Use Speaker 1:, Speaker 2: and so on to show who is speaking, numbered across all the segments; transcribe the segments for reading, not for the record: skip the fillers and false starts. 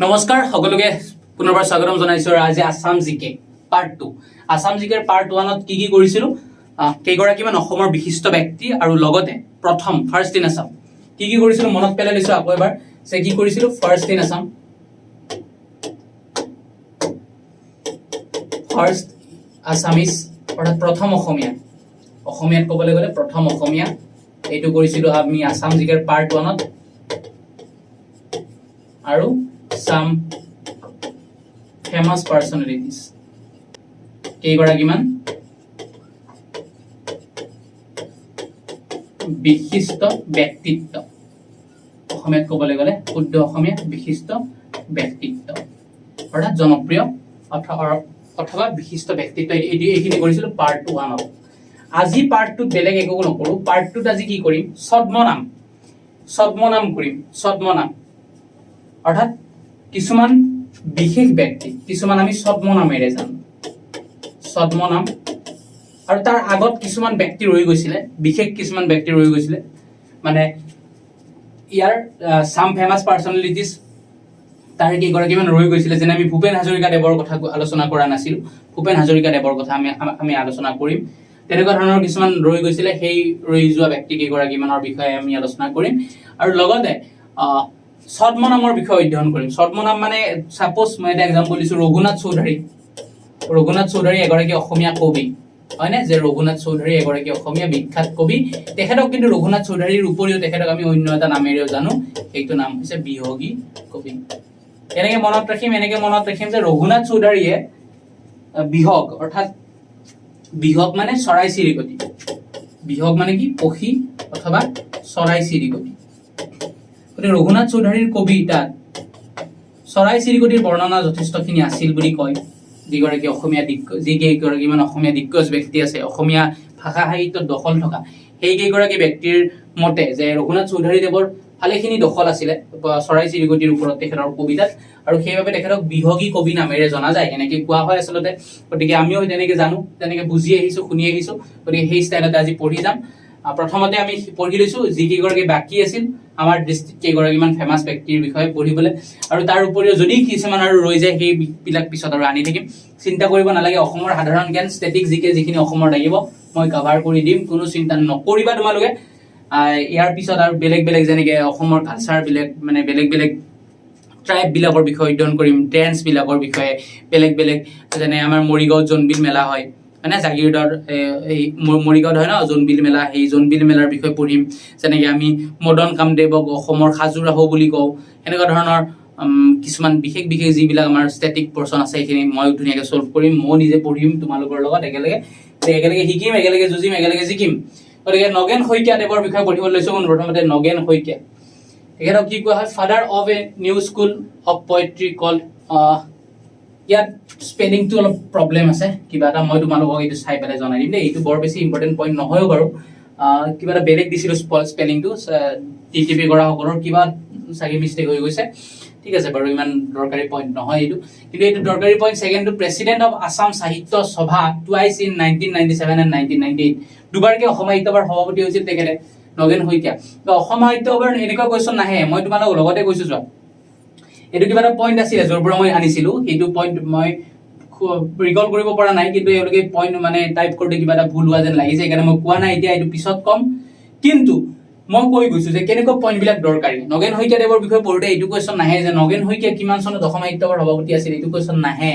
Speaker 1: নমস্কাৰ সকলোকে পুনৰবাৰ স্বাগতম জনাইছো। আজি আসাম জিকে পাৰ্ট 2 আসাম জিকেৰ পাৰ্ট 1ত কি কৰিছিলো কেইগৰাকীমান অসমৰ বিশিষ্ট ব্যক্তি আৰু লগতে প্ৰথম ফাৰ্ষ্ট ইন আসাম কি কৰিছিলো মনত পেলাই লৈছো আকৌ এবাৰ সে কি কৰিছিলো first in Assam first Assamese অৰ্থাৎ প্ৰথম অসমীয়াত ক'বলৈ গ'লে প্ৰথম অসমীয়া এইটো কৰিছিলো আমি আসাম জিকেৰ পাৰ্ট 1ত আৰু some famous personalities কেইগৰাকীমান বিশিষ্ট ব্যক্তিত্ব অসমীয়াত ক'বলৈ গ'লে শুদ্ধ অসমীয়া বিশিষ্ট ব্যক্তিত্ব অৰ্থাৎ জনপ্ৰিয় অথবা বিশিষ্ট ব্যক্তিত্ব এইখিনি কৰিছিলো পাৰ্ট 1ত। আজি পাৰ্ট 2ত বেলেগ একো নকৰো। পাৰ্ট 2ত আজি কি কৰিম ছদ্মনাম কৰিম। ছদ্মনাম অৰ্থাৎ কিছুমান বিশেষ ব্যক্তি কিছুমান আমি ছদ্মনামেৰে জানো ছদ্মনাম আৰু তাৰ আগত কিছুমান ব্যক্তি ৰৈ গৈছিলে বিশেষ কিছুমান ব্যক্তি ৰৈ গৈছিলে মানে ইয়াৰ সাম ফেমাস পাৰ্সনালিটিজ তাৰে কেইগৰাকীমান ৰৈ গৈছিলে যেনে আমি ভূপেন হাজৰিকা দেৱৰ কথা আলোচনা কৰা নাছিল। ভূপেন হাজৰিকা দেৱৰ কথা আমি আলোচনা কৰিম। তেনেকুৱা ধৰণৰ কিছুমান ৰৈ গৈছিলে সেই ৰৈ যোৱা ব্যক্তি কেইগৰাকীমানৰ বিষয়ে আমি আলোচনা কৰিম আৰু লগতে ছদ্মনামৰ বিষয়ে অধ্যয়ন কৰিম। ছদ্মনাম মানে সাপোজ মই এটা এক্সাম্পল দিছো ৰঘুনাথ চৌধুৰী এগৰাকী অসমীয়া কবি হয়নে যে ৰঘুনাথ চৌধুৰী এগৰাকী অসমীয়া বিখ্যাত কবি। তেখেতক কিন্তু ৰঘুনাথ চৌধুৰীৰ উপৰিও তেখেতক আমি অন্য এটা নামেৰেও জানো সেইটো নাম হৈছে বিহগী কবি। এনেকে মনত ৰাখিম যে ৰঘুনাথ চৌধুৰীয়ে বিহগ অৰ্থাৎ বিহগ মানে চৰাই চিৰিকটি বিহগ মানে কি পক্ষী অথবা চৰাই চিৰিকটি ৰঘুনাথ চৌধুৰীৰ কবিতাত চৰাই চিৰিকটিৰ বৰ্ণনা যথেষ্টখিনি আছিল বুলি কয় যিকেইগৰাকীমান অসমীয়া দিগ্গজ ব্যক্তি আছে অসমীয়া ভাষা সাহিত্যত দখল থকা সেই কেইগৰাকী ব্যক্তিৰ মতে যে ৰঘুনাথ চৌধুৰীদেৱৰ ভালেখিনি দখল আছিলে চৰাই চিৰিকটিৰ ওপৰত তেখেতৰ কবিতাত আৰু সেইবাবে তেখেতক বিহগী কবি নামেৰে জনা যায় এনেকৈ কোৱা হয় আচলতে। গতিকে আমিও তেনেকৈ জানো তেনেকৈ বুজি আহিছো শুনি আহিছো। গতিকে সেই ষ্টাইলতে আজি পঢ়ি যাম। প্ৰথমতে আমি পঢ়ি লৈছো যিকেইগৰাকী বাকী আছিল আমাৰ দৃষ্টিত কেইগৰাকীমান ফেমাছ ব্যক্তিৰ বিষয়ে পঢ়িবলৈ আৰু তাৰ উপৰিও যদি কিছুমান আৰু ৰৈ যায় সেইবিলাক পিছত আৰু আনি থাকিম। চিন্তা কৰিব নালাগে। অসমৰ সাধাৰণ জ্ঞান ষ্টেটিক জিকে যিখিনি অসমৰ লাগিব মই কভাৰ কৰি দিম কোনো চিন্তা নকৰিবা তোমালোকে। ইয়াৰ পিছত আৰু বেলেগ যেনেকৈ অসমৰ কালচাৰ মানে বেলেগ ট্ৰাইব বিলাকৰ বিষয়ে অধ্যয়ন কৰিম। ডেন্স বিলাকৰ বিষয়ে বেলেগ যেনে আমাৰ মৰিগাঁৱত জোনবিল মেলা হয় মানে জাগিৰোডৰ এই মৰিগাঁৱত হয় ন জোনবিল মেলা সেই জোনবিল মেলাৰ বিষয়ে পঢ়িম। যেনেকৈ আমি মদন কামদেৱক অসমৰ খাজুৰাহো বুলি কওঁ। এনেকুৱা ধৰণৰ কিছুমান বিশেষ যিবিলাক আমাৰ ষ্টেটিক পৰ্চন আছে সেইখিনি মই ধুনীয়াকৈ চল্ভ কৰিম। মই নিজে পঢ়িম তোমালোকৰ লগত একেলগে শিকিম একেলগে যুঁজিম একেলগে জিকিম। গতিকে নগেন শইকীয়া দেৱৰ বিষয়ে পঢ়িব লৈছো। প্ৰথমতে নগেন শইকীয়া তেখেতক কি কোৱা হয় father of a new school of poetry called ইয়াত স্পেলিংটো অলপ প্ৰব্লেম আছে কিবা এটা মই তোমালোকক এইটো চাই পেলাই জনাই দিম দেই। এইটো বৰ বেছি ইম্পৰ্টেণ্ট পইণ্ট নহয়ও বাৰু কিবা এটা বেলেগ দিছিলো স্পেলিংটো টিপি কৰা সকলৰ কিবা চাগে মিষ্টেক হৈ গৈছে। ঠিক আছে বাৰু ইমান দৰকাৰী পইণ্ট নহয় এইটো কিন্তু এইটো দৰকাৰী পইণ্ট। ছেকেণ্ডটো প্ৰেচিডেণ্ট অফ আসাম সাহিত্য সভা টুৱাইচ ইন 1997 and 1998 দুবাৰকৈ অসম সাহিত্য সভাৰ সভাপতি হৈছিল তেখেতে নগেন শইকীয়া। অসম সাহিত্য সভাৰ এনেকুৱা কুৱেশ্যন নাহে মই তোমালোকক লগতে কৈছো যোৱা এইটো কিবা এটা পইণ্ট আছিলে য'ৰ পৰা মই আনিছিলো সেইটো পইণ্ট মই ৰিকল কৰিব পৰা নাই কিন্তু এওঁলোকে পইণ্ট মানে টাইপ কৰোঁতে কিবা এটা ভুল হোৱা যেন লাগিছে সেইকাৰণে মই কোৱা নাই এতিয়া এইটো পিছত কম। কিন্তু মই কৈ গৈছো যে কেনেকুৱা পইণ্ট বিলাক দৰকাৰী। নগেন শইকীয়া দেৱৰ বিষয়ে পঢ়োতে এইটো কুৱেশ্যন নাহে যে নগেন শইকীয়া কিমান চনত অসম সাহিত্য সভাৰ সভাপতি আছিল এইটো কুৱেশ্যন নাহে।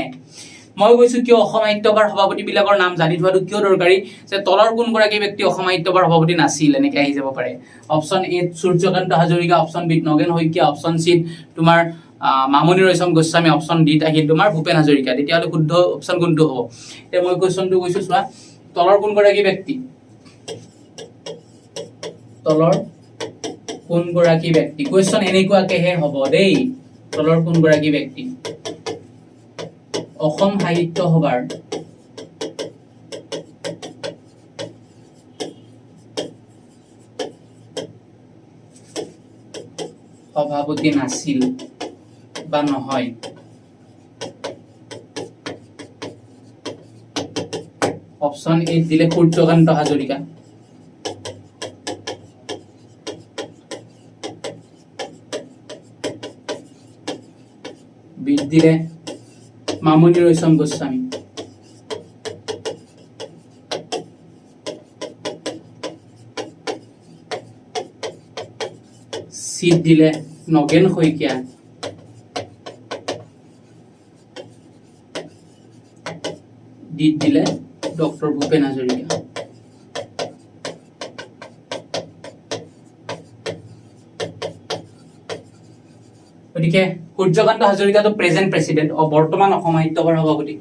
Speaker 1: মই কৈছো কিয় অসম সাহিত্য সভাৰ সভাপতি বিলাকৰ নাম জানি থোৱাটো কিয় দৰকাৰী যে তলৰ কোনগৰাকী ব্যক্তি অসম সাহিত্য সভাৰ সভাপতি নাছিল এনেকে আহি যাব পাৰে। Option A Suryakanta Hazarika, option B Nagen Saikia, option C তোমাৰ মামণি ৰয়ছম গোস্বামী, অপশ্যন ডি আহিল তোমাৰ ভূপেন হাজৰিকা। তেতিয়াহ'লে শুদ্ধ অপশ্যন কোনটো হ'ব? এতিয়া মই কুৱেশ্যনটো কৈছো চোৱা তলৰ কোনগৰাকী ব্যক্তি কুৱেশ্যন এনেকুৱাকেহে হ'ব দেই। তলৰ কোনগৰাকী ব্যক্তি অসম সাহিত্য সভাৰ সভাপতি নাছিল বা নহয়। অপশ্যন এ দিলে সূৰ্যকান্ত হাজৰিকা, বিত দিলে মামনি ৰয়ছম গোস্বামী, চিত দিলে নগেন শইকীয়া, ডিত দিলে ডক্টৰ ভূপেন হাজৰিকা। গতিকে সূৰ্যকান্ত হাজৰিকাটো প্ৰেজেন্ট প্ৰেচিডেণ্ট বৰ্তমান অসম সাহিত্য সভাৰ সভাপতি,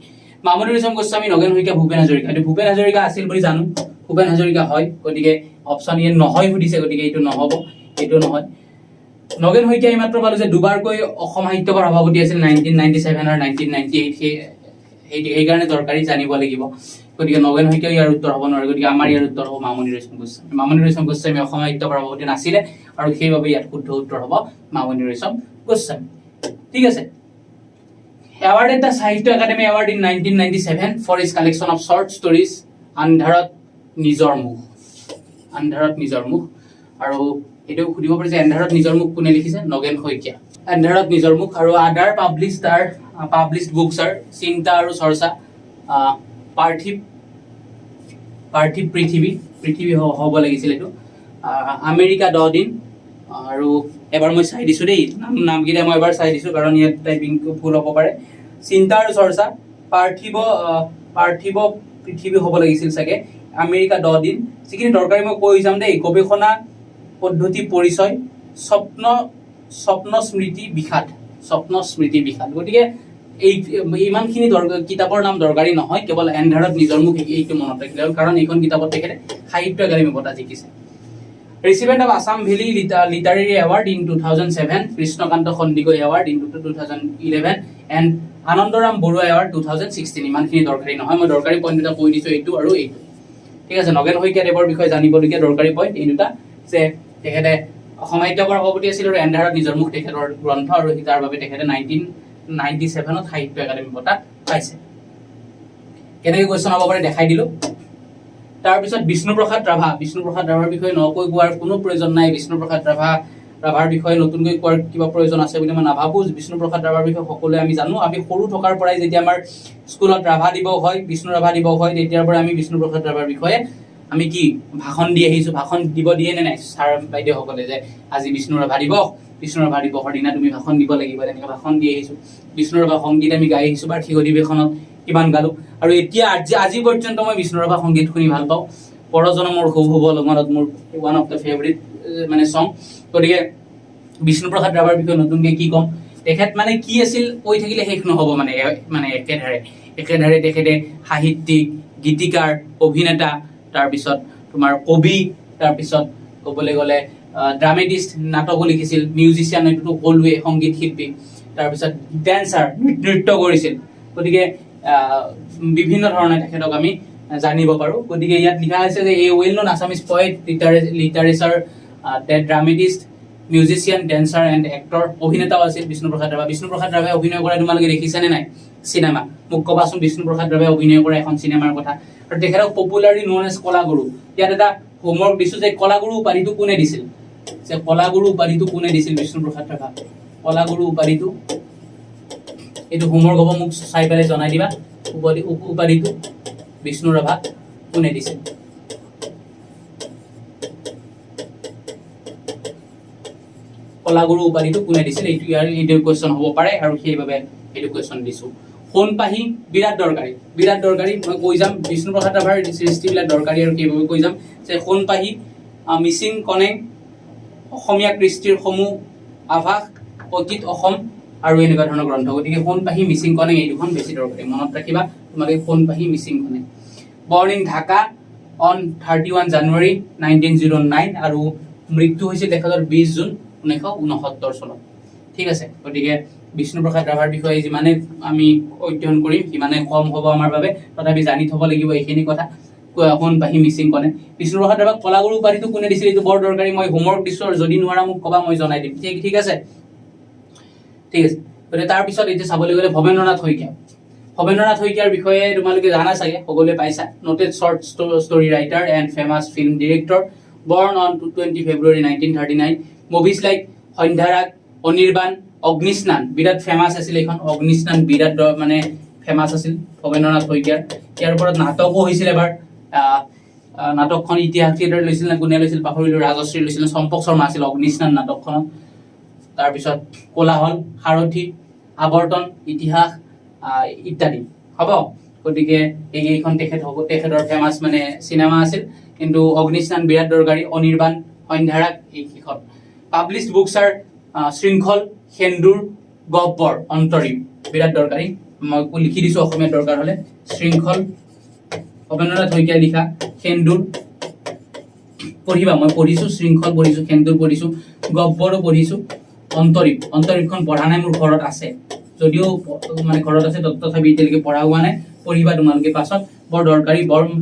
Speaker 1: মামনি ৰয়ছম গোস্বামী, নগেন শইকীয়া, ভূপেন হাজৰিকা। এইটো ভূপেন হাজৰিকা আছিল বুলি জানো, ভূপেন হাজৰিকা হয়, গতিকে অপশ্যন ইয়ে নহয় সুধিছে, গতিকে এইটো নহ'ব, এইটো নহয়। নগেন শইকীয়া এইমাত্ৰ পালো যে দুবাৰকৈ অসম সাহিত্য সভাৰ সভাপতি আছিল 1997 আৰু 1998, সেইকাৰণে দৰকাৰী জানিব লাগিব। গতিকে নগেন শইকীয়া ইয়াৰ উত্তৰ হ'ব নোৱাৰে, গতিকে আমাৰ ইয়াৰ উত্তৰ হ'ব মামনি ৰয়ছম গোস্বামী। মামনি ৰয়ছম গোস্বামী অসম সাহিত্য সভাৰ সভাপতি নাছিলে আৰু সেইবাবে ইয়াত শুদ্ধ উত্তৰ হ'ব মামনি ৰয়ছম গোস্বামী। ঠিক আছে। Awarded the Sahitya Academy Award in 1997 for his collection of short stories আন্ধাৰত নিজৰ মুখ, আন্ধাৰত নিজৰ মুখ। আৰু এইটো সুধিব পাৰি যে আন্ধাৰত নিজৰ মুখ কোনে লিখিছে? নগেন শইকীয়া। আন্ধাৰত নিজৰ মুখ। আৰু আদাৰ পাব্লিছড বুকছ আৰ চিন্তা আৰু চৰ্চা, পাৰ্থিৱ পৃথিৱী হ'ব লাগিছিল এইটো, আমেৰিকা 10 দিন। আৰু এবাৰ মই চাই দিছোঁ দেই, নামকেইটা মই এবাৰ চাই দিছোঁ কাৰণ ইয়াত টাইপিংটো ভুল হ'ব পাৰে। চিন্তা আৰু চৰ্চা, পাৰ্থিৱ পৃথিৱী হ'ব লাগিছিল চাগে, আমেৰিকা 10 দিন। যিখিনি দৰকাৰী মই কৈ যাম দেই। গৱেষণা পদ্ধতি পৰিচয়, স্বপ্ন স্মৃতি বিষাদ। গতিকে ইমানখিনি কিতাপৰ নাম দৰকাৰী নহয়, কেৱল এন্ধাৰত নিজৰ মুখ এইটো মনত ৰাখিলে হ'ল, কাৰণ এইখন কিতাপত তেখেতে সাহিত্য একাডেমী বঁটা জিকিছে। Recipient of Assam Valley Literary Award in 2007, Krishnakanta Khondigoi Award in 2011, and Anandaram Borua Award 2016. ইমানখিনি দৰকাৰী নহয়, মই দৰকাৰী পইণ্ট দুটা কৈ দিছোঁ, এইটো আৰু এইটো। ঠিক আছে। নগেন শইকীয়া দেৱৰ বিষয়ে জানিবলগীয়া দৰকাৰী পইণ্ট এই দুটা, যে তেখেতে অসম সাহিত্য সভাৰ সভাপতি আছিল আৰু এন্ধাৰত নিজৰ মুখ তেখেতৰ গ্ৰন্থ, আৰু তাৰ বাবে তেখেতে 1997 সাহিত্য একাডেমী বঁটা পাইছে। কেনেকৈ কুৱেশ্যন হ'ব পাৰে দেখাই দিলোঁ। তাৰপিছত বিষ্ণুপ্ৰসাদ ৰাভাৰ বিষয়ে নকৈ কোৱাৰ কোনো প্ৰয়োজন নাই। বিষ্ণুপ্ৰসাদ ৰাভাৰ বিষয়ে নতুনকৈ কোৱাৰ কিবা প্ৰয়োজন আছে বুলি মই নাভাবোঁ। বিষ্ণুপ্ৰসাদ ৰাভাৰ বিষয়ে সকলোৱে আমি জানো। আমি সৰু থকাৰ পৰাই যেতিয়া আমাৰ স্কুলত ৰাভা দিৱস হয়, বিষ্ণু ৰাভা দিৱস হয়, তেতিয়াৰ পৰা আমি বিষ্ণুপ্ৰসাদ ৰাভাৰ বিষয়ে আমি কি ভাষণ দি আহিছোঁ। ভাষণ দিব দিয়ে নে নাই ছাৰ বাইদেউসকলে, যে আজি বিষ্ণু ৰাভা দিৱসৰ দিনা তুমি ভাষণ দিব লাগিব, তেনেকৈ ভাষণ দি আহিছোঁ। বিষ্ণু ৰাভা সংগীত আমি গাই আহিছোঁ বাৰ্ষিক অধিৱেশনত, কিমান গালোঁ। আৰু এতিয়া আজি পৰ্যন্ত মই বিষ্ণু ৰাভা সংগীত শুনি ভাল পাওঁ। পৰজনমৰ শুভ লগনত মোৰ ওৱান অফ দ্য ফেভৰেট মানে চং। গতিকে বিষ্ণুপ্ৰসাদ ৰাভাৰ বিষয়ে নতুনকৈ কি ক'ম, তেখেত মানে কি আছিল কৈ থাকিলে শেষ নহ'ব, মানে একেধাৰে তেখেতে সাহিত্যিক, গীতিকাৰ, অভিনেতা, তাৰপিছত তোমাৰ কবি, তাৰপিছত ক'বলৈ গ'লে ড্ৰামেটিষ্ট, নাটকো লিখিছিল, মিউজিচিয়ান, এইটোতো ক'লোৱে, সংগীত শিল্পী, তাৰপিছত ডেন্সাৰ, নৃত্য কৰিছিল। গতিকে বিভিন্ন ধৰণে তেখেতক আমি জানিব পাৰোঁ। গতিকে ইয়াত লিখা হৈছে যে এই well known Assamese poet, literature, dramatist, musician, dancer and actor, অভিনেতাও আছিল বিষ্ণুপ্ৰসাদ ৰাভা। বিষ্ণুপ্ৰসাদ ৰাভাই অভিনয় কৰা তোমালোকে দেখিছেনে নাই চিনেমা? মোক ক'বাচোন বিষ্ণুপ্ৰসাদ ৰাভাই অভিনয় কৰা এখন চিনেমাৰ কথা। আৰু তেখেতক পপুলাৰলি নন এজ কলাগুৰু। ইয়াত এটা হোমৱৰ্ক দিছোঁ যে কলাগুৰু উপাধিটো কোনে দিছিল, বিষ্ণুপ্ৰসাদ ৰাভা। কলাগুৰু উপাধিটো এইটো হোমৱৰ্ক হ'ব, মোক চাই পেলাই জনাই দিবা। উপাধিটো বিষ্ণু ৰাভাক কোনে দিছিল? কলাগুৰু উপাধিটো কোনে দিছিল? এইটো কুৱেশ্যন হ'ব পাৰে, আৰু সেইবাবে এইটো কুৱেশ্যন দিছোঁ। সোণপাহি বিৰাট দৰকাৰী। মই কৈ যাম বিষ্ণুপ্ৰসাদ ৰাভাৰ সৃষ্টিবিলাক দৰকাৰী, আৰু সেইবাবে কৈ যাম যে সোণপাহি, মিচিং কনেং, অসমীয়া কৃষ্টিৰ সমূহ আভাস, অতীত অসম, আৰু এনেকুৱা ধৰণৰ গ্ৰন্থ। গতিকে সোণপাহি, মিচিং কনেং এই দুখন বেছি দৰকাৰী, মনত ৰাখিবা তোমালোকে সোণপাহি, মিচিং কনেং। বৰ্ণ ইন ঢাকা অন 31 জানুৱাৰী 1909, আৰু মৃত্যু হৈছিল তেখেতৰ 20 জুন 1969 চনত। ঠিক আছে। গতিকে বিষ্ণুপ্ৰসাদ ৰাভাৰ বিষয়ে যিমানে আমি অধ্যয়ন কৰিম সিমানে কম হ'ব আমাৰ বাবে, তথাপি জানি থ'ব লাগিব এইখিনি কথা। সোণপাহি, মিচিং কনেং। বিষ্ণুপ্ৰসাদ ৰাভাক কলাগুৰু উপাধিটো কোনে দিছিল? এইটো বৰ দৰকাৰী, মই হোমৱৰ্ক দিছোঁ, আৰু যদি নোৱাৰা মোক ক'বা, মই জনাই দিম। ঠিক আছে। গতিকে তাৰপিছত এতিয়া চাবলৈ গ'লে ভৱেন্দ্ৰনাথ শইকীয়াৰ বিষয়ে তোমালোকে জানা চাগে, সকলোৱে পাইছা। Noted short story writer and famous film director, born on 20 February 1939। Movies like Sandhyarag, Anirban, Agnisnan বিৰাট ফেমাছ আছিল, এইখন অগ্নিস্নান বিৰাট মানে ফেমাছ আছিল ভৱেন্দ্ৰনাথ শইকীয়াৰ। ইয়াৰ ওপৰত নাটকো হৈছিল এবাৰ। নাটকখন ইতিহাস থিয়েটাৰ লৈছিল নে কোনে লৈছিল পাহৰিলো, ৰাজশ্ৰী লৈছিল, চম্পক শৰ্মা আছিল অগ্নিস্নান নাটকখনত। তাৰপিছত কোলাহল, সাৰথি, আৱৰ্তন, ইতিহাস ইত্যাদি হ'ব। গতিকে এইকেইখন তেখেতৰ ফেমাছ মানে চিনেমা আছিল। কিন্তু অগ্নিস্নান বিৰাট দৰকাৰী, অনিৰ্বাণ, সন্ধ্যাৰাগ এইকেইখন। পাব্লিছড বুকছ আৰ শৃংখল, সেন্দুৰ, গহ্বৰ, অন্তৰীপ বিৰাট দৰকাৰী। মই লিখি দিছো অসমীয়াত দৰকাৰ হলে। শৃংখল ভৱেন্দ্ৰনাথ শইকীয়াই লিখা, সেন্দুৰ পঢ়িবা, মই পঢ়িছো, শৃংখল পঢ়িছো, সেন্দুৰ পঢ়িছো, গহ্বৰো পঢ়িছো, অন্তৰীপখন পঢ়া নাই, মোৰ ঘৰত আছে, যদিও মানে ঘৰত আছে তথাপি এতিয়ালৈকে পঢ়া হোৱা নাই, পঢ়িবা তোমালোকে পাছত। বৰ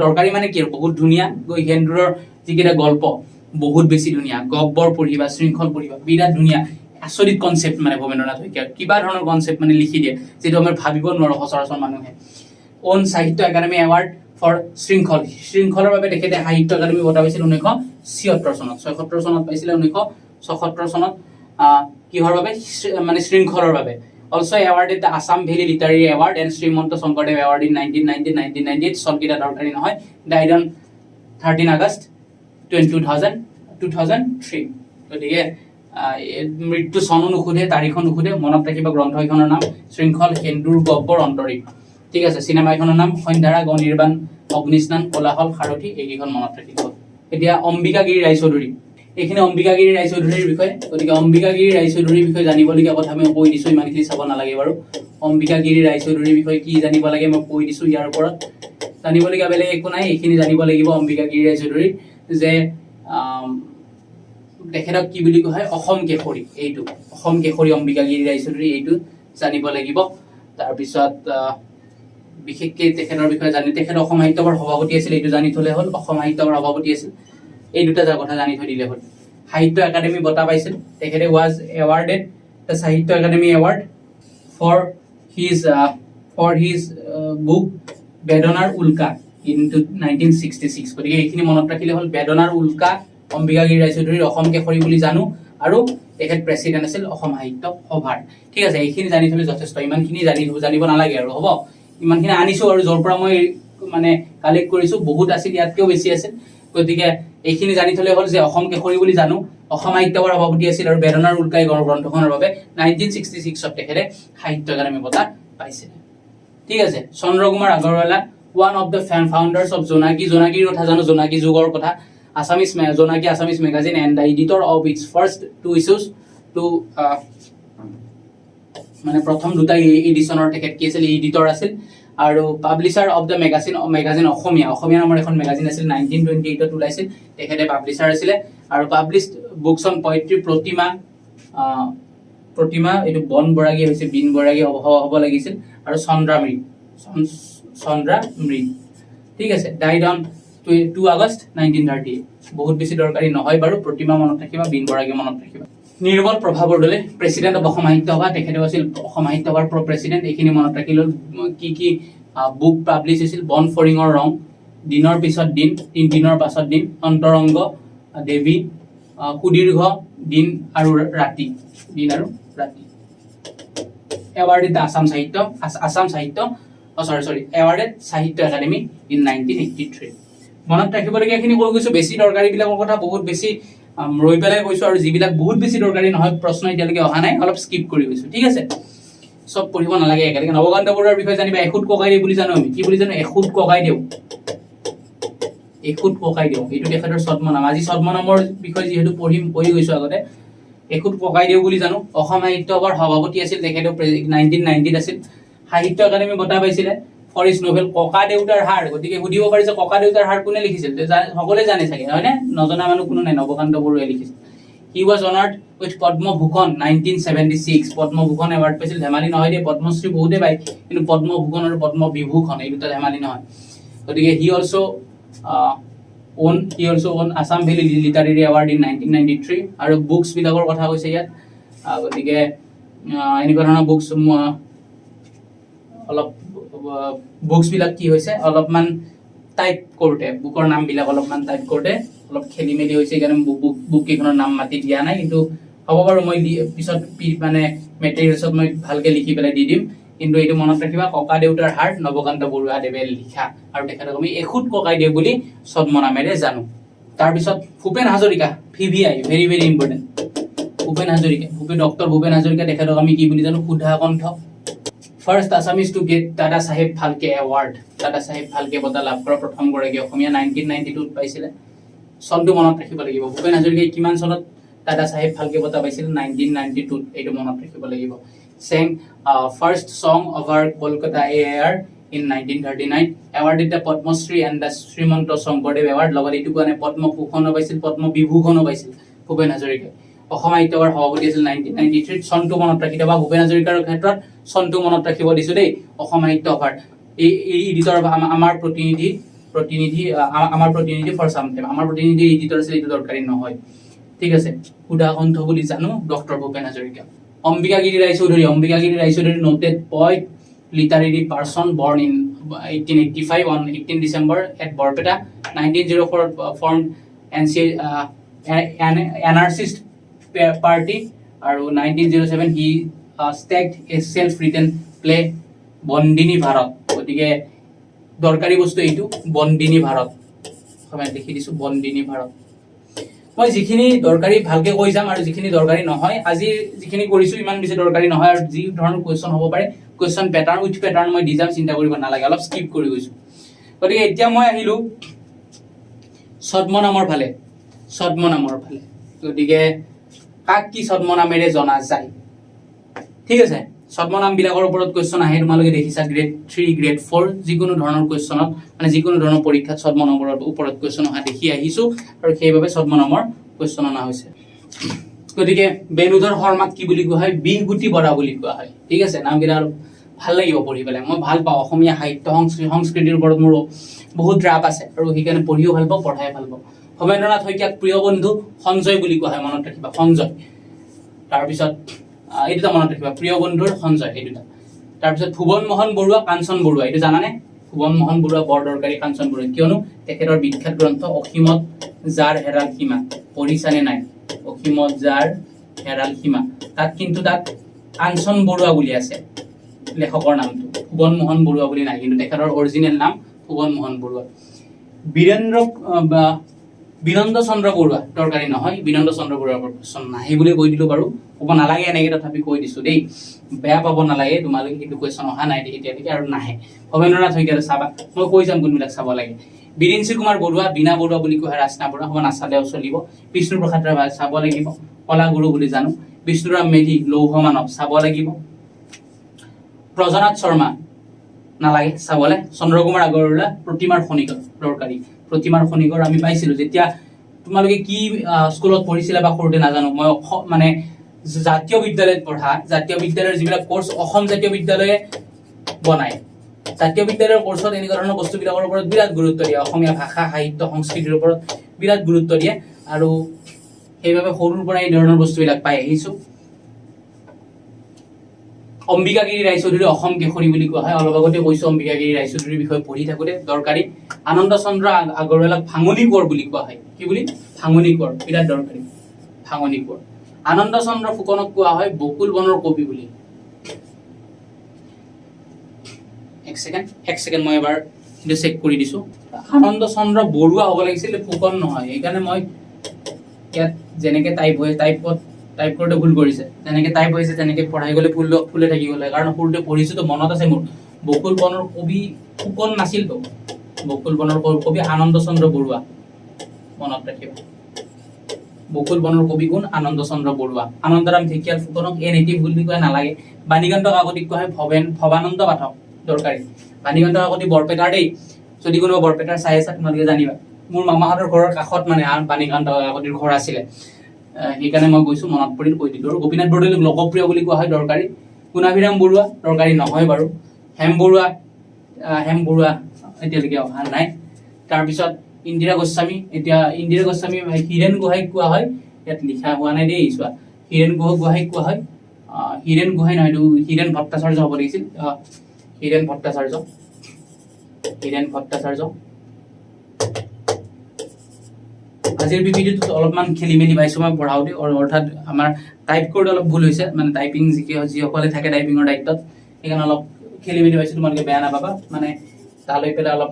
Speaker 1: দৰকাৰী মানে কি, বহুত ধুনীয়া। সেন্দুৰৰ যিকেইটা গল্প বহুত বেছি ধুনীয়া। গহ্বৰ পঢ়িবা, শৃংখল পঢ়িবা, বিৰাট ধুনীয়া, আচৰিত কনচেপ্ট মানে ভৱেন্দ্ৰনাথ শইকীয়াৰ, কিবা ধৰণৰ কনচেপ্ট মানে লিখি দিয়ে যিটো আমি ভাবিব নোৱাৰো সচৰাচৰ মানুহে। অন সাহিত্য একাডেমি এৱাৰ্ড ফৰ শৃংখলৰ বাবে তেখেতে সাহিত্য একাডেমি বঁটা পাইছিল 1976 চনত। 76 চনত পাইছিলে, 1976 চনত কিহৰ বাবে, মানে শৃংখলৰ বাবে। Also awarded the Assam Valley Literary Award and Srimanto Shankardev Award in 1998 চনকেইটা দৰকাৰী নহয়। Died on 13 August 2003। গতিকে মৃত্যু চনো নুসুধে, তাৰিখো নুসুধে, মনত ৰাখিবা গ্ৰন্থ এখনৰ নাম শৃংখল, সেন্দুৰ, গহ্বৰ, অন্তৰীপ। ঠিক আছে, চিনেমা এখনৰ নাম সন্ধ্যাৰাগ, অনিৰ্বাণ, অগ্নিস্নান, কোলাহল, সাৰথি, এইকেইখন মনত ৰাখিব। এতিয়া অম্বিকাগিৰি ৰায়চৌধুৰী, এইখিনি অম্বিকাগিৰি ৰায়চৌধুৰীৰ বিষয়ে। গতিকে অম্বিকাগিৰি ৰায়চৌধুৰীৰ বিষয়ে জানিবলগীয়া কথা আমি কৈ দিছো, ইমানখিনি চাব নালাগে বাৰু। অম্বিকাগিৰি ৰায়চৌধুৰীৰ বিষয়ে কি জানিব লাগে মই কৈ দিছো। ইয়াৰ ওপৰত জানিবলগীয়া বেলেগ একো নাই, এইখিনি জানিব লাগিব অম্বিকাগিৰি ৰায়চৌধুৰীৰ, যে তেখেতক কি বুলি কোৱা হয়, অসম কেশৰী। এইটো অসম কেশৰী অম্বিকাগিৰি ৰায়চৌধুৰী, এইটো জানিব লাগিব। তাৰপিছত বিশেষকৈ তেখেতৰ বিষয়ে তেখেত অসম সাহিত্য সভাৰ সভাপতি আছিল, এইটো জানি থলে হ'ল, অসম সাহিত্য সভাৰ সভাপতি আছিল। এই দুটা কথা জানি থৈ দিলে হ'ল। সাহিত্য একাডেমি বঁটা পাইছিল তেখেতে, was awarded the Sahitya Akademi Award for his book Bedanar Ulka in 1966। গতিকে এইখিনি মনত ৰাখিলে হ'ল। বেদনাৰ উল্কা অম্বিকাগিৰি ৰায়চৌধুৰীৰ অসম কেশৰী বুলি জানো, আৰু তেখেত প্ৰেচিডেণ্ট আছিল অসম সাহিত্য সভাৰ। ঠিক আছে, এইখিনি জানি থলে যথেষ্ট, ইমানখিনি জানিব নালাগে আৰু হ'ব। ইমানখিনি আনিছো, আৰু য'ৰ পৰা মই মানে কালেক্ট কৰিছো বহুত আছিল, ইয়াতকেও বেছি আছিল। গতিকে এইখিনি জানি থলে হ'ল যে অসম কেশৰী বুলি জানো, অসম সাহিত্য সভাৰ সভাপতি আছিল, আৰু বেদনাৰ উল্কাই গ্ৰন্থখনৰ বাবে 1966 তেখেতে সাহিত্য একাডেমি বঁটা পাইছিল। ঠিক আছে, Chandrakumar Agarwala, one of the founders of জোনাকীৰ কথা জানো, জোনাকী যুগৰ কথা। Jonaki Assamese magazine and the editor of its first two issues মানে প্ৰথম দুটা এডিশ্যনৰ তেখেত কি আছিল, এডিটৰ আছিল। আৰু পাব্লিচাৰ অফ দ্য মেগাজিন অসমীয়া নামৰ এখন মেগাজিন আছিল, 1928 ওলাইছিল, তেখেতে পাব্লিচাৰ আছিলে। আৰু পাব্লিছড বুকছ অন পয়েট্ৰি, প্ৰতিমা এইটো বন বৰাগী হৈছে, বিন বৰাগী হ'ব লাগিছিল। আৰু চন্দ্ৰামৃত। ঠিক আছে, ডাইড অন 2 আগষ্ট 1938। বহুত বেছি দৰকাৰী নহয় বাৰু, প্ৰতিমা মনত ৰাখিবা, বিন বৰাগী মনত ৰাখিবা। নিৰ্মল প্ৰভা বৰদলৈ, প্ৰেচিডেণ্ট অফ অসম সাহিত্য সভা, তেখেতেও আছিল অসম সাহিত্য সভাৰ প্ৰেচিডেণ্ট। এইখিনি মনত ৰাখিলো। কি বুক পাব্লিছ হৈছিল, বন ফৰিঙৰ ৰং, দিনৰ পিছত দিন, 3 দিনৰ পাছত দিন, অন্তৰংগ, দেৱী, সুদীৰ্ঘ, দিন আৰু ৰাতি। এৱাৰ্ডেড এৱাৰ্ডেড সাহিত্য একাডেমি ইন 1983। মনত ৰাখিবলগীয়াখিনি কৈ গৈছো, বেছি দৰকাৰী বিলাকৰ কথা বহুত বেছি ৰৈ পেলাই কৈছো, আৰু যিবিলাক বহুত বেছি দৰকাৰী নহয়, প্ৰশ্ন এতিয়ালৈকে অহা নাই, অলপ স্কিপ কৰি গৈছো। ঠিক আছে, চব পঢ়িব নালাগে একেলগে। নৱকান্ত বৰুৱাৰ বিষয়ে জানিবা, এখুত ককাইদেউ বুলি জানো আমি, কি বুলি জানো, এখুত ককাইদেউ, এইটো তেখেতৰ ছদ্মনাম। আজি ছদ্মনামৰ বিষয়ে যিহেতু পঢ়ি গৈছো আগতে, এখুত ককাইদেউ বুলি জানো। অসম সাহিত্য সভাৰ সভাপতি আছিল তেখেতেও, 1990 আছিল। সাহিত্য একাডেমি বঁটা পাইছিলে ফৰ হিজ নভেল ককা দেউতাৰ হাৰ। গতিকে সুধিব পাৰি যে ককা দেউতাৰ হাৰ কোনে লিখিছিল, সকলোৱে জানে চাগে, হয়নে? নজনা মানুহ কোনো নাই, নৱকান্ত বৰুৱাই লিখিছিল। He was honored with Padma Bhushan 1976। Padma Bhushan award পাইছিল, ধেমালি নহয় দেই, পদ্মশ্ৰী বহুতে পায়, কিন্তু পদ্মভূষণ আৰু পদ্মবিভূষণ এই দুটা ধেমালি নহয়। গতিকে he also won Assam Valley Literary Award in 1993। আৰু বুকছ বিলাকৰ কথা কৈছে ইয়াত। গতিকে এনেকুৱা ধৰণৰ বুকছ, অলপ বুকছ বিলাক কি হৈছে, অলপমান টাইপ কৰোঁতে, বুকৰ নামবিলাক অলপমান টাইপ কৰোঁতে অলপ খেলি মেলি হৈছে, সেইকাৰণে বুক কেইখনৰ নাম মাতি দিয়া নাই, কিন্তু হ'ব বাৰু মই পিছত মানে মেটেৰিয়েলছত মই ভালকে লিখি পেলাই দি দিম, কিন্তু এইটো মনত ৰাখিবা, ককা দেউতাৰ হাড় নৱকান্ত বৰুৱাদেৱে লিখা, আৰু তেখেতক আমি এখুত ককাইদেউ বুলি ছদ্ম নামেৰে জানো। তাৰপিছত Bhupen Hazarika, VVI, very very important. Bhupen Hazarika, doctor Bhupen Hazarika, তেখেতক আমি কি বুলি জানো, সুধা কণ্ঠ। ফাৰ্ষ্ট আছামিজ টু গেট দাদা চাহেব ফাল্কে এৱাৰ্ড, দাদা চাহেব ফাল্কে বঁটা লাভ কৰা প্ৰথম গৰাকী অসমীয়া, 1992 পাইছিলে। চনটো মনত ৰাখিব লাগিব। ভূপেন হাজৰিকাই কিমান চনত দাদা চাহেব ফাল্কে বঁটা পাইছিল? 1992, এইটো মনত ৰাখিব লাগিব। sang first song over Kolkata AIR in 1939, awarded the Padma Shri and the Srimanta Shankardev Award, লগত এইটো কাৰণে পদ্ম ভূষণো পাইছিল, পদ্ম বিভূষণো পাইছিল ভূপেন হাজৰিকাই। অসম সাহিত্যৰ সভাপতি আছিল 1993, চনটো মনত ৰাখি দিবা। ভূপেন হাজৰিকাৰ ক্ষেত্ৰত চনটো মনত ৰাখিব দিছো দেই। অসম সাহিত্য সভাৰ এই এডিটৰ আমাৰ প্ৰতিনিধি ফৰ চাম টাইম, আমাৰ প্ৰতিনিধি এডিটৰ আছিল, এইটো দৰকাৰী নহয়, ঠিক আছে। সুধা কণ্ঠ বুলি জানো doctor Bhupen Hazarika. Ambikagiri Raichoudhury, noted poet, literary person, born in 1885 on 18 December at Borpeta, 1904 formed anarchist party, আৰু 1907 he staged a self-written play বন্দিনী Bharat. গতিকে দৰকাৰী বস্তু এইটো বন্দিনী ভাৰত, অসমীয়াত লিখি দিছো বন্দিনী ভাৰত। মই যিখিনি দৰকাৰী ভালকে কৈ যাম, আৰু যিখিনি দৰকাৰী নহয়, আজি যিখিনি কৰিছো ইমান বেছি দৰকাৰী নহয়, আৰু যি ধৰণৰ কুৱেশ্যন হ'ব পাৰে, কুৱেশ্যন পেটাৰ্ণ উইথ পেটাৰ্ণ মই দি যাম, চিন্তা কৰিব নালাগে, অলপ স্কিপ কৰি গৈছো। গতিকে এতিয়া মই আহিলো ছদ্মনামৰ ফালে। গতিকে কাক কি ছদ্মনামেৰে জনা যায়? ঠিক আছে, ছদ্মনাম বিলাকৰ ওপৰত কুৱেশ্যন আহে, তোমালোকে দেখিছা গ্ৰেড 3, গ্ৰেড 4, যিকোনো ধৰণৰ কুৱেশ্যনত, মানে যিকোনো ধৰণৰ পৰীক্ষাত ছদ্মনামৰ ওপৰত কুৱেশ্যন অহা দেখি আহিছো, আৰু সেইবাবে ছদ্মনামৰ কুৱেশ্যন অনা হৈছে। গতিকে বেণুধৰ শৰ্মাক কি বুলি কোৱা হয়? বিহগুটি বৰা বুলি কোৱা হয়। ঠিক আছে, নামকেইটা ভাল লাগিব পঢ়ি পেলাই, মই ভাল পাওঁ। অসমীয়া সাহিত্য সংস্কৃতিৰ ওপৰত মোৰ বহুত ৰাপ আছে, আৰু সেইকাৰণে পঢ়িও ভাল পাওঁ, পঢ়াই ভাল পাওঁ। ভৱেন্দ্ৰনাথ শইকীয়াক প্ৰিয় বন্ধু সঞ্জয় বুলি কোৱা হয়, মনত ৰাখিবা, সঞ্জয়। তাৰপিছত এই দুটা মনত ৰাখিবা, প্ৰিয় বন্ধুৰ সঞ্জয়, এই দুটা। তাৰপিছত ভুৱন মোহন বৰুৱা, কাঞ্চন বৰুৱা, এইটো জানানে? ভুৱন মোহন বৰুৱা বৰ দৰকাৰী, কাঞ্চন বৰুৱা, কিয়নো তেখেতৰ বিখ্যাত গ্ৰন্থ অসীমত যাৰ হেৰাল সীমা, পঢ়িছানে নাই? অসীমত যাৰ হেৰাল সীমা, তাত কাঞ্চন বৰুৱা বুলি আছে লেখকৰ নামটো, ভুৱন মোহন বৰুৱা বুলি নাই, কিন্তু তেখেতৰ অৰিজিনেল নাম ভুৱন মোহন বৰুৱা। বিনন্দ চন্দ্ৰ বৰুৱা দৰকাৰী নহয়, বিনন্দ চন্দ্ৰ বৰুৱাৰ প্ৰশ্ন নাহে বুলি কৈ দিলো বাৰু, ক'ব নালাগে এনেকে, তথাপি কৈ দিছো দেই, বেয়া পাব নালাগে, তোমালোকে সেইটো কুৱেশ্যন অহা নাই এতিয়ালৈকে, আৰু নাহে। ভৱেন্দ্ৰনাথ শইকীয়া চাবা, মই কৈ যাম কোনবিলাক চাব লাগে। বিৰিঞ্চি কুমাৰ বৰুৱা, বীণা বৰুৱা বুলি কোৱা হয়, ৰাচনা বৰুৱা, হ'ব নাচালেও চলিব। বিষ্ণুপ্ৰসাদ ৰাভা চাব লাগিব, কলাগুৰু বুলি জানো। বিষ্ণুৰাম মেধি, লৌহ মানৱ চাব লাগিব। ব্ৰজনাথ শৰ্মা নালাগে চাবলে। চন্দ্ৰকুমাৰ আগৰৱালা, প্ৰতিমাৰ খনিকৰ দৰকাৰী, প্ৰতিমাৰ খনিকৰ আমি পাইছিলো যেতিয়া, তোমালোকে কি স্কুলত পঢ়িছিলা বা সৰুতে নাজানো, মই মানে জাতীয় বিদ্যালয়ত পঢ়া, জাতীয় বিদ্যালয়ৰ যিবিলাক কোৰ্চ অসম জাতীয় বিদ্যালয়ে বনায়, জাতীয় বিদ্যালয়ৰ কোৰ্চত এনেকুৱা ধৰণৰ বস্তুবিলাকৰ ওপৰত বিৰাট গুৰুত্ব দিয়ে, অসমীয়া ভাষা সাহিত্য সংস্কৃতিৰ ওপৰত বিৰাট গুৰুত্ব দিয়ে, আৰু সেইবাবে সৰুৰ পৰা এই ধৰণৰ বস্তুবিলাক পাই আহিছো। অম্বিকাগিৰি ৰায়চৌধুৰী অসম কেশৰী বুলি কোৱা হয়, অলপ আগতে কৈছো অম্বিকাগিৰি ৰায়চৌধুৰীৰ বিষয়ে পঢ়ি থাকোতে দৰকাৰী। আনন্দ চন্দ্ৰ আগৰৱালাক ভাঙনি কোঁৱৰ বুলি কোৱা হয়, কি বুলি? ভাঙনি কোঁৱৰ, বিৰাট দৰকাৰী, ভাঙনি কোঁৱৰ। আনন্দ চন্দ্ৰ ফুকনক কোৱা হয় বকুল বনৰ কবি বুলি। এক ছেকেণ্ড মই এবাৰ এইটো চেক কৰি দিছো। আনন্দ চন্দ্ৰ বৰুৱা হ'ব লাগিছিল, ফুকন নহয়, সেইকাৰণে মই ইয়াত যেনেকে টাইপ কৰোঁতে ভুল কৰিছে, যেনেকে টাইপ হৈছে তেনেকে পঢ়াই গ'লে ফুলে থাকি গ'লে, কাৰণ সৰুতে পঢ়িছো তো মনত আছে মোৰ। বকুল বনৰ কবি ফুকন নাছিল তো, বকুল বনৰ কবি আনন্দ চন্দ্ৰ বৰুৱা, মনত ৰাখিবা। বকুল বনৰ কবি কোন? আনন্দ চন্দ্ৰ বৰুৱা। আনন্দৰাম ঢেকিয়াল ফুকনক এ নেটিভ বুলি কোৱা নালাগে। বাণীকান্ত কাকতিক কোৱা হয় ভৱানন্দ পাঠক, দৰকাৰী। বাণীকান্ত কাকতি বৰপেটাৰ দেই, যদি কোনোবা বৰপেটাৰ চাই আছা তোমালোকে জানিবা, মোৰ মামাহঁতৰ ঘৰৰ কাষত মানে বাণীকান্ত কাকতিৰ ঘৰ আছিলে, সেইকাৰণে মই গৈছো, মনত পৰিল কৈ দিলো। আৰু গোপীনাথ বৰদলৈক লোকপ্ৰিয় বুলি কোৱা হয়, দৰকাৰী। গুণাভিৰাম বৰুৱা দৰকাৰী নহয় বাৰু। হেম বৰুৱা এতিয়ালৈকে অহা নাই। তাৰপিছত ইন্দিৰা গোস্বামী, এতিয়া ইন্দিৰা গোস্বামী হীৰেণ গোহাঁইক কোৱা হয়, ইয়াত লিখা হোৱা নাই দেই, চোৱা, হীৰেণ গোহাঁইক কোৱা হয়, হীৰেণ গোহাঁই নহয়, এইটো হীৰেণ ভট্টাচাৰ্য হ'ব লাগিছিল, হীৰেণ ভট্টাচাৰ্য। আজিৰ পিপিটিটোত অলপমান খেলি মেলি পাইছোঁ মই পঢ়াওঁতে, অৰ্থাৎ আমাৰ টাইপ কৰোঁতে অলপ ভুল হৈছে, মানে টাইপিং যিসকলে থাকে টাইপিঙৰ দায়িত্বত, সেইকাৰণে অলপ খেলি মেলি পাইছোঁ, তোমালোকে বেয়া নাপাবা। মানে তালৈ পেলাই অলপ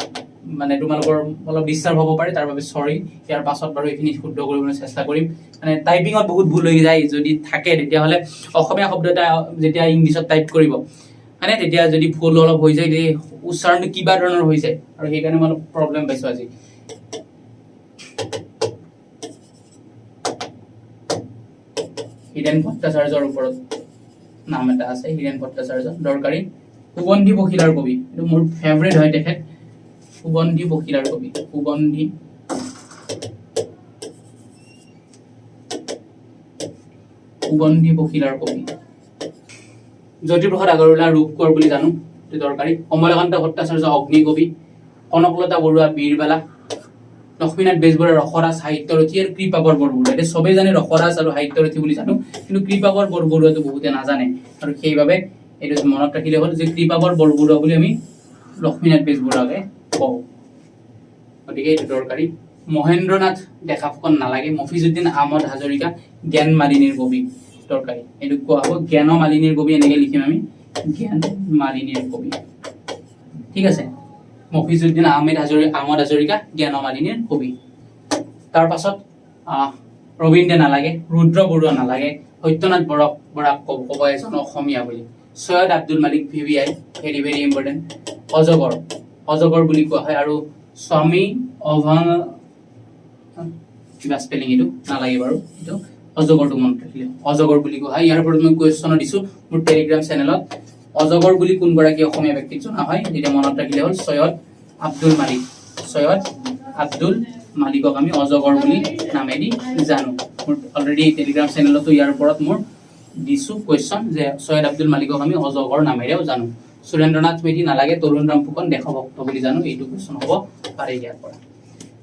Speaker 1: মানে তোমালোকৰ অলপ ডিষ্টাৰ্ব হ'ব পাৰে, তাৰ বাবে চৰি। ইয়াৰ পাছত বাৰু এইখিনি শুদ্ধ কৰিবলৈ চেষ্টা কৰিম। মানে টাইপিঙত বহুত ভুল হৈ যায়, যদি থাকে তেতিয়াহ'লে অসমীয়া শব্দ এটা যেতিয়া ইংলিছত টাইপ কৰিব মানে তেতিয়া যদি ভুল অলপ হৈ যায়, তেতিয়া উচ্চাৰণটো কিবা ধৰণৰ হৈ যায়, আৰু সেইকাৰণে মই অলপ প্ৰব্লেম পাইছোঁ আজি। হীৰেণ ভট্টাচাৰ্যৰ ওপৰত নাম এটা আছে, হীৰেণ ভট্টাচাৰ্য দৰকাৰী। সুগন্ধি পখিলাৰ কবি, এইটো মোৰ ফেভৰেট হয় তেখেত। সুগন্ধি পখিলাৰ কবি, সুগন্ধি পখিলাৰ কবি। জ্যোতিপ্ৰসাদ আগৰৱালা ৰূপকোঁৱৰ বুলি জানো, এইটো দৰকাৰী। কমলাকান্ত ভট্টাচাৰ্য অগ্নিকবি। কনকলতা বৰুৱা বীৰবালা। লক্ষ্মীনাথ বেজবৰুৱা ৰসৰাজ সাহিত্যৰথী, আৰু কৃপাকৰ বৰবৰুৱা। এতিয়া চবেই জানে ৰসৰাজ আৰু সাহিত্যৰথী বুলি জানো, কিন্তু কৃপাকৰ বৰবৰুৱাটো বহুতে নাজানে, আৰু সেইবাবে এইটো মনত ৰাখিলে হ'ল যে কৃপাকৰ বৰবৰুৱা বুলি আমি লক্ষ্মীনাথ বেজবৰুৱাকে কওঁ, গতিকে এইটো দৰকাৰী। মহেন্দ্ৰনাথ ডেকা ফুকন নালাগে। মফিজুদ্দিন আহমদ হাজৰিকা জ্ঞান মালিনীৰ কবি, দৰকাৰী। এইটো কোৱা হ'ব জ্ঞান মালিনীৰ কবি, এনেকে লিখিম আমি, জ্ঞান মালিনীৰ কবি, ঠিক আছে। মফিজুদ্দিন আহমদ হাজৰিকা জ্ঞান মালিনীৰ কবি। তাৰ পাছত ৰবীন্দ্ৰ নালাগে, ৰুদ্ৰ বৰুৱা নালাগে, সত্যনাথ বৰাক ক'ব এজন অসমীয়া বুলি। Syed Abdul Malik VVI, very very important. অজগৰ বুলি কোৱা হয়, আৰু স্বামী কিবা স্পেলিং এইটো নালাগে বাৰু, এইটো অজগৰটো মনত ৰাখিলে, অজগৰ বুলি কোৱা হয়। ইয়াৰ ওপৰত মই কুৱেশ্যনো দিছোঁ মোৰ টেলিগ্ৰাম চেনেলত। অজগৰ বুলি কোনগৰাকী অসমীয়া ব্যক্তিক জনা হয়, যেতিয়া মনত ৰাখিলে হ'ল সৈয়দ আব্দুল মালিক। সৈয়দ আব্দুল মালিকক আমি অজগৰ বুলি নামেদি জানো। মোৰ অলৰেডি টেলিগ্ৰাম চেনেলতো ইয়াৰ ওপৰত মোৰ দিছোঁ কুৱেশ্যন, যে সৈয়দ আব্দুল মালিকক আমি অজগৰ নামেৰেও জানো। সুৰেন্দ্ৰনাথ মেধি নালাগে, তৰুণৰাম ফুকন দেশভক্ত বুলি জানো, এইটো কুৱেশ্যন হ'ব পাৰে ইয়াৰ পৰা।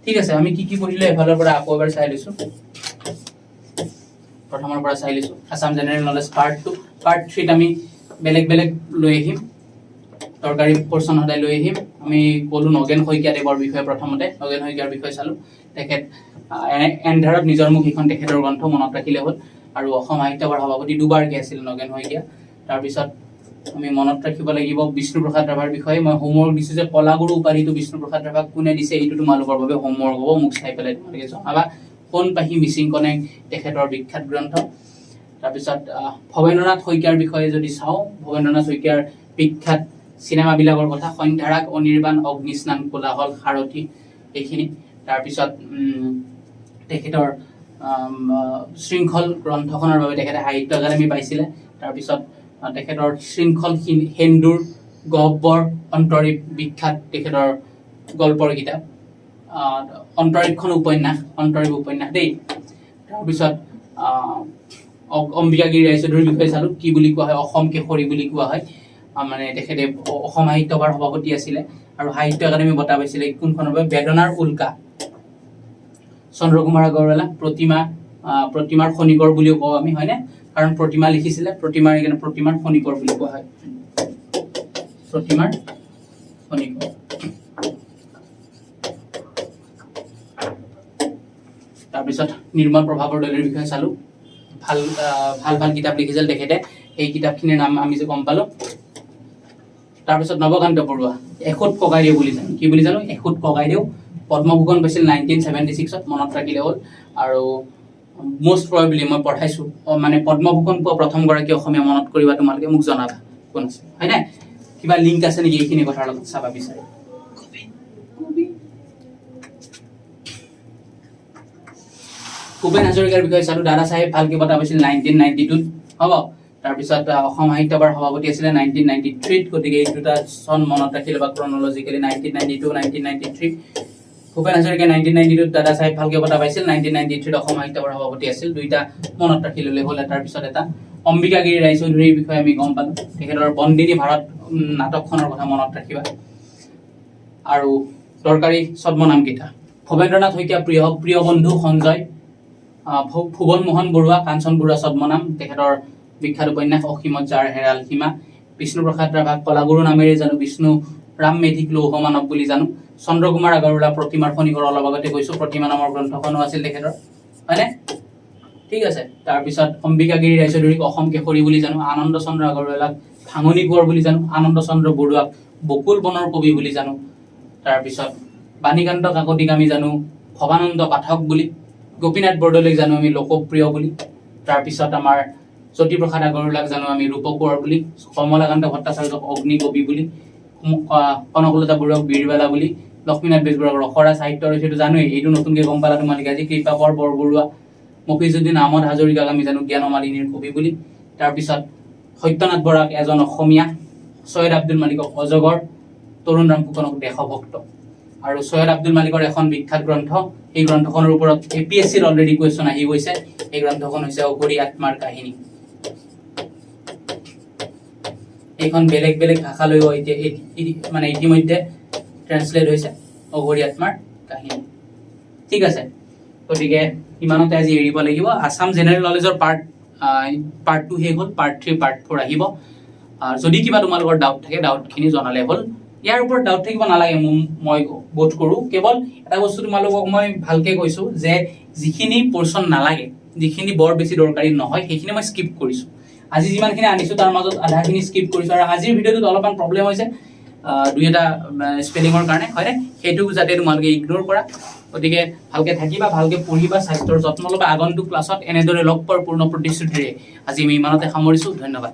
Speaker 1: ঠিক আছে, আমি কি কি পঢ়িলো এফালৰ পৰা আকৌ এবাৰ চাই লৈছোঁ। প্ৰথমৰ পৰা চাই লৈছোঁ। Assam general knowledge part 2, part 3ত আমি বেলেগ বেলেগ লৈ আহিম, দৰকাৰী পৰ্চন সদায় লৈ আহিম। আমি ক'লো নগেন শইকীয়াদেৱৰ বিষয়ে, প্ৰথমতে নগেন শইকীয়াৰ বিষয়ে চালোঁ। তেখেত এন্ধাৰত নিজৰ মুখ, এইখন তেখেতৰ গ্ৰন্থ, মনত ৰাখিলে হ'ল। আৰু অসম সাহিত্য সভাৰ সভাপতি দুবাৰকৈ আছিল নগেন শইকীয়া। তাৰপিছত আমি মনত ৰাখিব লাগিব বিষ্ণুপ্ৰসাদ ৰাভাৰ বিষয়ে। মই হোমৱৰ্ক দিছোঁ যে কলাগুৰু উপাধিটো বিষ্ণুপ্ৰসাদ ৰাভাক কোনে দিছে, এইটো তোমালোকৰ বাবে হোমৱৰ্ক হ'ব, মোক চাই পেলাই তোমালোকে জনাবা। সোণপাহি মিচিং কনেক তেখেতৰ বিখ্যাত গ্ৰন্থ। তাৰপিছত ভৱেন্দ্ৰনাথ শইকীয়াৰ বিষয়ে যদি চাওঁ, ভৱেন্দ্ৰনাথ শইকীয়াৰ বিখ্যাত চিনেমাবিলাকৰ কথা, সন্ধ্যাৰাগ, অনিৰ্বাণ, অগ্নিস্নান, কোলাহল, সাৰথি, এইখিনি। তাৰপিছত তেখেতৰ শৃংখল গ্ৰন্থখনৰ বাবে তেখেতে সাহিত্য একাডেমী পাইছিলে। তাৰপিছত তেখেতৰ শৃংখল, সেন্দুৰ, গহ্বৰ, অন্তৰীপ, বিখ্যাত তেখেতৰ গল্পৰ কিতাপ। অন্তৰীপখন উপন্যাস, অন্তৰীপ উপন্যাস দেই। তাৰপিছত অম্বিকাগিৰি ৰায়চৌধুৰীৰ বিষয়ে চালোঁ, কি বুলি কোৱা হয়, অসম কেশৰী বুলি কোৱা হয়। মানে তেখেতে অসম সাহিত্য সভাৰ সভাপতি আছিলে, আৰু সাহিত্য একাডেমী বঁটা পাইছিলে কোনখনৰ বাবে, বেদনাৰ উল্কা। চন্দ্ৰকুমাৰ আগৰৱালা প্ৰতিমাৰ খনিকৰ বুলিও কওঁ আমি, হয়নে, কাৰণ প্ৰতিমা লিখিছিলে, প্ৰতিমাৰ সেইকাৰণে প্ৰতিমাৰ খনিকৰ বুলি কোৱা হয়, প্ৰতিমাৰ খনিকৰ। তাৰপিছত নিৰ্মল প্ৰভা বৰদলৈৰ বিষয়ে চালোঁ, ভাল ভাল কিতাপ লিখিছিল তেখেতে, সেই কিতাপখিনিৰ নাম আমি যে গম পালোঁ। তাৰপিছত নৱকান্ত বৰুৱা, এখুত ককাইদেউ বুলি জানো, কি বুলি জানো, এখুত ককাইদেউ। পদ্মভূষণ পাইছিল 1976ত, মনত ৰাখিলে হ'ল। আৰু মষ্ট প্ৰবেবলি মই পঢ়াইছোঁ, মানে পদ্মভূষণ পোৱা প্ৰথমগৰাকী অসমীয়া, মনত কৰিবা তোমালোকে, মোক জনাবা কোন আছে, হয়নে, কিবা লিংক আছে নেকি এইখিনি কথাৰ লগত, চাবা বিচাৰি। ভূপেন হাজৰিকাৰ বিষয়ে চালোঁ, দাদা চাহেব ফাল্কে বঁটা পাইছিল 1992ত, হ'ব। তাৰপিছত অসম সাহিত্য সভাৰ সভাপতি আছিলে 1993ত, গতিকে এই দুটা চন মনত ৰাখিলে বা ক্ৰনলজিকেলি 1992, 1993। ভূপেন হাজৰিকাই 1992ত, দাদা চাহেব ফাল্কে বঁটা পাইছিল, 1993ত অসম সাহিত্য সভাৰ সভাপতি আছিল, দুইটা মনত ৰাখি ল'লে হ'ল। তাৰপিছত এটা অম্বিকাগিৰি ৰায়চৌধুৰীৰ বিষয়ে আমি গম পালোঁ, তেখেতৰ বন্দিনী ভাৰত নাটকখনৰ কথা মনত ৰাখিবা। আৰু দৰকাৰী ছদ্মনাম কেইটা, ভৱেন্দ্ৰনাথ শইকীয়া প্ৰিয় বন্ধু সঞ্জয়, ভুৱন মোহন বৰুৱা কাঞ্চন বৰুৱা ছদ্মনাম, তেখেতৰ বিখ্যাত উপন্যাস অসীমত যাৰ হেৰাল সীমা। বিষ্ণুপ্ৰসাদ ৰাভাক কলাগুৰু নামেৰে জানো, বিষ্ণু ৰাম মেধিক লৌহ মানৱ বুলি জানো। চন্দ্ৰকুমাৰ আগৰৱালা প্ৰতিমাৰ খনিকৰ অলপ আগতে কৈছো, প্ৰতিমা নামৰ গ্ৰন্থখনো আছিল তেখেতৰ, হয়নে? ঠিক আছে। তাৰপিছত অম্বিকাগিৰি ৰায়চৌধুৰীক অসম কেশৰী বুলি জানো, আনন্দ চন্দ্ৰ আগৰৱালাক ভাঙনি কোঁৱৰ বুলি জানো, আনন্দ চন্দ্ৰ বৰুৱাক বকুল বনৰ কবি বুলি জানো। তাৰপিছত বাণীকান্ত কাকতিক আমি জানো ভৱানন্দ পাঠক বুলি, গোপীনাথ বৰদলৈক জানো আমি লোকপ্ৰিয় বুলি। তাৰপিছত আমাৰ জ্যোতিপ্ৰসাদ আগৰৱালাক জানো আমি ৰূপকোঁৱৰ বুলি, কমলাকান্ত ভট্টাচাৰ্যক অগ্নিকবি বুলি, কনকলতা বৰুৱাক বীৰবালা বুলি, লক্ষ্মীনাথ বেজবৰুৱাক ৰসৰা সাহিত্য ৰচিত জানোৱেই, এইটো নতুনকৈ গম পালা তোমালোকে আজি। কৃপাকৰ বৰবৰুৱা, মফিজুদ্দিন আহমদ হাজৰিকাক আমি জানো জ্ঞানমালিনীৰ কবি বুলি। তাৰপিছত সত্যনাথ বৰাক এজন অসমীয়া, সৈয়দ আব্দুল মালিকক অজগৰ, তৰুণ ৰাম ফুকনক দেশভক্ত। আৰু সৈয়দ আব্দুল মালিকৰ এখন বিখ্যাত গ্ৰন্থ, এই গ্ৰন্থখনৰ ওপৰত APSCৰ অলৰেডি কুৱেশ্যন আহি গৈছে। এই গ্ৰন্থখন হৈছে অঘৰী আত্মাৰ কাহিনী। এইখন বেলেগ বেলেগ ভাষালৈও মানে ইতিমধ্যে ট্ৰেন্সলেট হৈছে, অঘৰী আত্মাৰ কাহিনী। ঠিক আছে, গতিকে ইমানতে আজি এৰিব লাগিব। আছাম জেনেৰেল নলেজৰ পাৰ্ট 2 শেষ হ'ল, পাৰ্ট 3 পাৰ্ট 4 আহিব। যদি কিবা তোমালোকৰ ডাউট থাকে ডাউটখিনি জনালে হ'ল। ইয়াৰ ওপৰত ডাউট থাকিব নালাগে মই বোধ কৰোঁ। কেৱল এটা বস্তু তোমালোকক মই ভালকে কৈছোঁ যে যিখিনি পৰ্চন নালাগে, যিখিনি বৰ বেছি দৰকাৰী নহয়, সেইখিনি মই স্কিপ কৰিছোঁ। আজি যিমানখিনি আনিছোঁ তাৰ মাজত আধাখিনি স্কিপ কৰিছোঁ। আৰু আজিৰ ভিডিঅ'টোত অলপমান প্ৰব্লেম হৈছে দুই এটা স্পেলিঙৰ কাৰণে, হয়নে? সেইটো যাতে তোমালোকে ইগনোৰ কৰা। গতিকে ভালকে থাকিবা, ভালকে পঢ়িবা, স্বাস্থ্যৰ যত্ন ল'বা। আগন্তুক ক্লাছত এনেদৰে লগ পোৱাৰ পূৰ্ণ প্ৰতিশ্ৰুতিৰে আজি আমি ইমানতে সামৰিছোঁ। ধন্যবাদ।